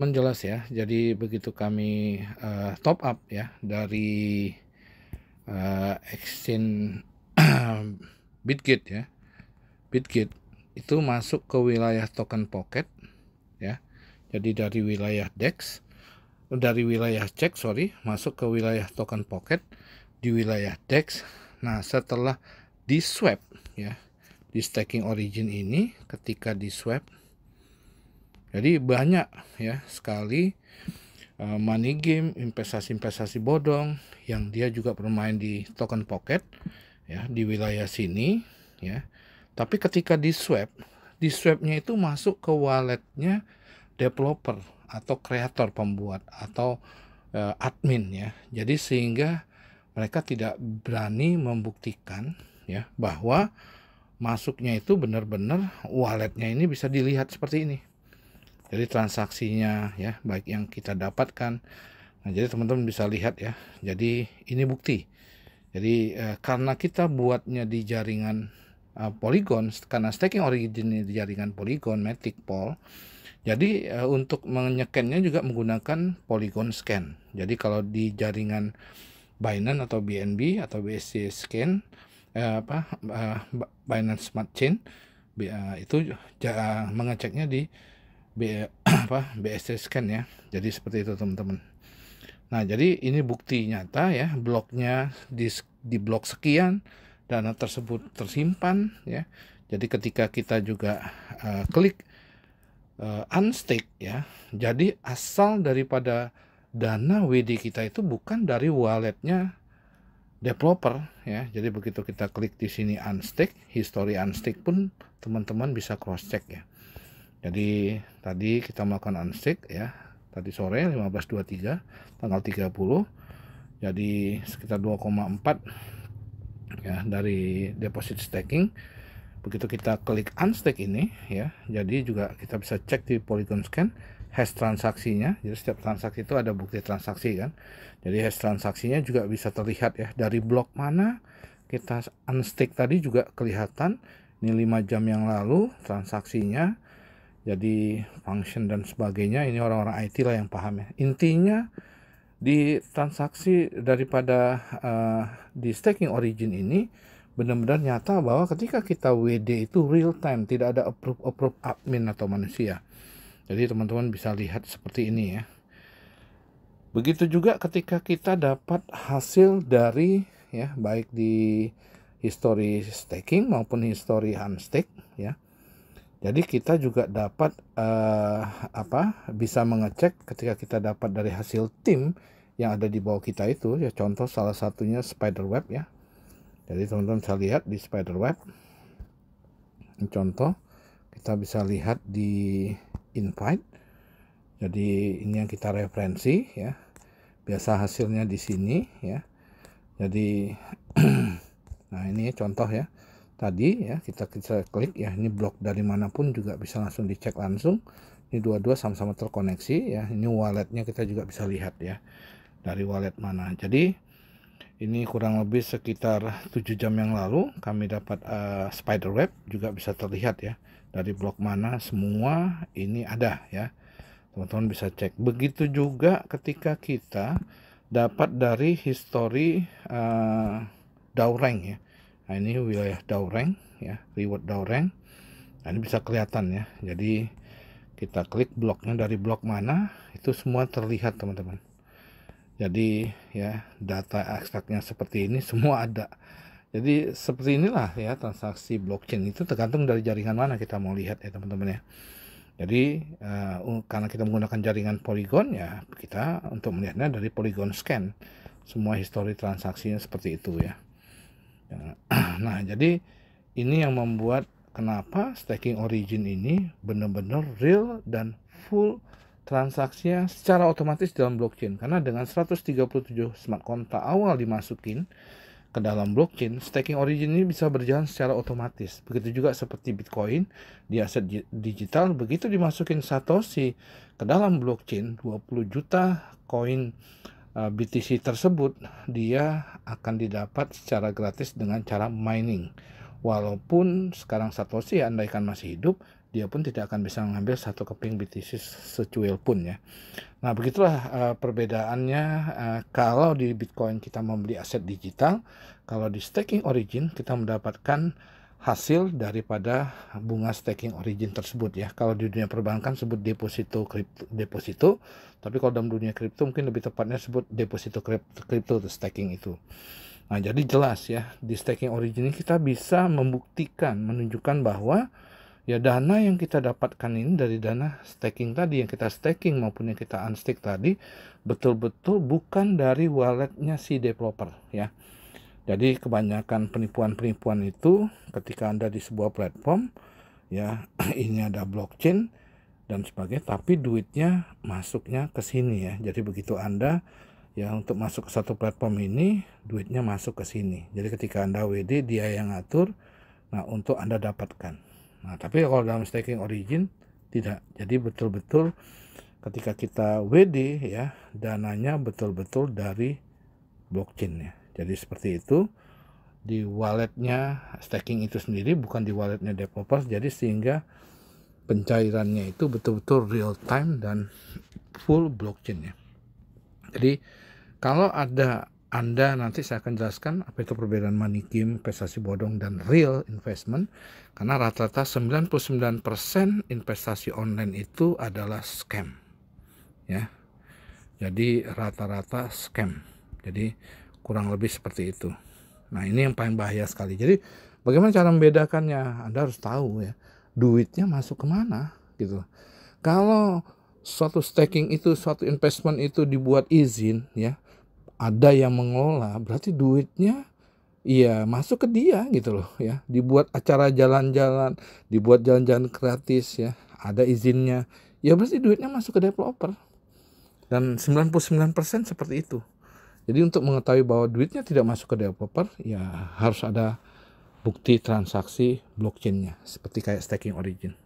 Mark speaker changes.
Speaker 1: Menjelas ya. Jadi begitu kami, top up ya dari, exchange Bitget ya, Bitget itu masuk ke wilayah token Pocket ya. Jadi dari wilayah DEX, dari wilayah cek sorry, masuk ke wilayah token Pocket di wilayah DEX. Nah, setelah di-swap ya, di staking origin ini ketika di-swap, jadi banyak ya sekali money game, investasi-investasi bodong yang dia juga bermain di token Pocket ya di wilayah sini ya. Tapi ketika di swapnya itu masuk ke walletnya developer atau kreator pembuat atau admin ya. Jadi sehingga mereka tidak berani membuktikan ya bahwa masuknya itu benar-benar walletnya ini bisa dilihat seperti ini. Jadi transaksinya ya baik yang kita dapatkan. Nah, jadi teman-teman bisa lihat ya. Jadi ini bukti. Jadi karena kita buatnya di jaringan Polygon, karena staking origin di jaringan Polygon, Matic Pool. Jadi untuk menyekennya juga menggunakan Polygon Scan. Jadi kalau di jaringan Binance atau BNB atau BSC Scan, Binance Smart Chain, itu mengeceknya di BSC Scan ya. Jadi seperti itu teman-teman. Nah, jadi ini bukti nyata ya, bloknya di blok sekian, dana tersebut tersimpan ya. Jadi ketika kita juga klik unstake ya, jadi asal daripada dana WD kita itu bukan dari walletnya developer ya. Jadi begitu kita klik di sini unstake, history unstake pun teman-teman bisa cross check ya. Jadi tadi kita melakukan unstake ya, tadi sore 15.23 tanggal 30. Jadi sekitar 2,4 ya dari deposit staking. Begitu kita klik unstake ini ya, jadi juga kita bisa cek di Polygon Scan hash transaksinya. Jadi setiap transaksi itu ada bukti transaksi kan. Jadi hash transaksinya juga bisa terlihat ya, dari blok mana kita unstake tadi juga kelihatan. Ini 5 jam yang lalu transaksinya. Jadi function dan sebagainya ini orang-orang IT lah yang paham ya. Intinya di transaksi daripada di staking origin ini benar-benar nyata bahwa ketika kita WD itu real time, tidak ada approve admin atau manusia. Jadi teman-teman bisa lihat seperti ini ya. Begitu juga ketika kita dapat hasil dari ya baik di history staking maupun history unstake ya. Jadi kita juga dapat bisa mengecek ketika kita dapat dari hasil tim yang ada di bawah kita itu ya, contoh salah satunya Spiderweb ya. Jadi teman-teman bisa lihat di Spiderweb. Ini contoh kita bisa lihat di invite. Jadi ini yang kita referensi ya. Biasa hasilnya di sini ya. Jadi nah ini contoh ya. Tadi ya kita klik ya, ini blok dari manapun juga bisa langsung dicek langsung. Ini dua-dua sama-sama terkoneksi ya. Ini walletnya kita juga bisa lihat ya, dari wallet mana. Jadi ini kurang lebih sekitar 7 jam yang lalu kami dapat Spiderweb, juga bisa terlihat ya dari blok mana semua ini ada ya. Teman-teman bisa cek. Begitu juga ketika kita dapat dari history DAO rank ya. Nah, ini wilayah DAO rank ya, reward DAO rank. Nah, ini bisa kelihatan ya. Jadi kita klik bloknya dari blok mana, itu semua terlihat teman-teman. Jadi ya data ekstraknya seperti ini semua ada. Jadi seperti inilah ya transaksi blockchain itu, tergantung dari jaringan mana kita mau lihat ya teman-teman ya. Jadi karena kita menggunakan jaringan Polygon ya, kita untuk melihatnya dari Polygon Scan. Semua histori transaksinya seperti itu ya. Nah, jadi ini yang membuat kenapa staking origin ini benar-benar real dan full transaksinya secara otomatis dalam blockchain. Karena dengan 137 smart contract awal dimasukin ke dalam blockchain, staking origin ini bisa berjalan secara otomatis. Begitu juga seperti Bitcoin di aset digital, begitu dimasukin Satoshi ke dalam blockchain, 20 juta koin BTC tersebut dia akan didapat secara gratis dengan cara mining. Walaupun sekarang Satoshi andaikan masih hidup, dia pun tidak akan bisa mengambil satu keping BTC secuil pun ya. Nah begitulah perbedaannya kalau di Bitcoin kita membeli aset digital, kalau di staking origin kita mendapatkan hasil daripada bunga staking origin tersebut ya. Kalau di dunia perbankan sebut deposito deposito, tapi kalau dalam dunia kripto mungkin lebih tepatnya sebut deposito kripto atau staking itu. Nah jadi jelas ya, di staking origin ini kita bisa membuktikan, menunjukkan bahwa ya dana yang kita dapatkan ini dari dana staking tadi, yang kita staking maupun yang kita unstake tadi, betul-betul bukan dari walletnya si developer ya. Jadi kebanyakan penipuan-penipuan itu ketika Anda di sebuah platform ya, ini ada blockchain dan sebagainya, tapi duitnya masuknya ke sini ya. Jadi begitu Anda ya untuk masuk ke satu platform ini, duitnya masuk ke sini. Jadi ketika Anda WD, dia yang ngatur, nah untuk Anda dapatkan. Nah, tapi kalau dalam staking origin tidak. Jadi betul-betul ketika kita WD ya, dananya betul-betul dari blockchain ya. Jadi seperti itu di walletnya staking itu sendiri, bukan di walletnya developer. Jadi sehingga pencairannya itu betul-betul real time dan full blockchain ya. Jadi kalau ada Anda, nanti saya akan jelaskan apa itu perbedaan money game, investasi bodong, dan real investment. Karena rata-rata 99% investasi online itu adalah scam. Ya. Jadi rata-rata scam. Jadi kurang lebih seperti itu. Nah ini yang paling bahaya sekali. Jadi bagaimana cara membedakannya? Anda harus tahu ya, duitnya masuk kemana gitu. Kalau suatu staking itu, suatu investment itu dibuat izin ya, ada yang mengelola, berarti duitnya iya masuk ke dia gitu loh ya. Dibuat acara jalan-jalan, dibuat jalan-jalan gratis ya, ada izinnya, ya berarti duitnya masuk ke developer. Dan 99% seperti itu. Jadi untuk mengetahui bahwa duitnya tidak masuk ke developer, ya harus ada bukti transaksi blockchainnya, seperti kayak staking origin.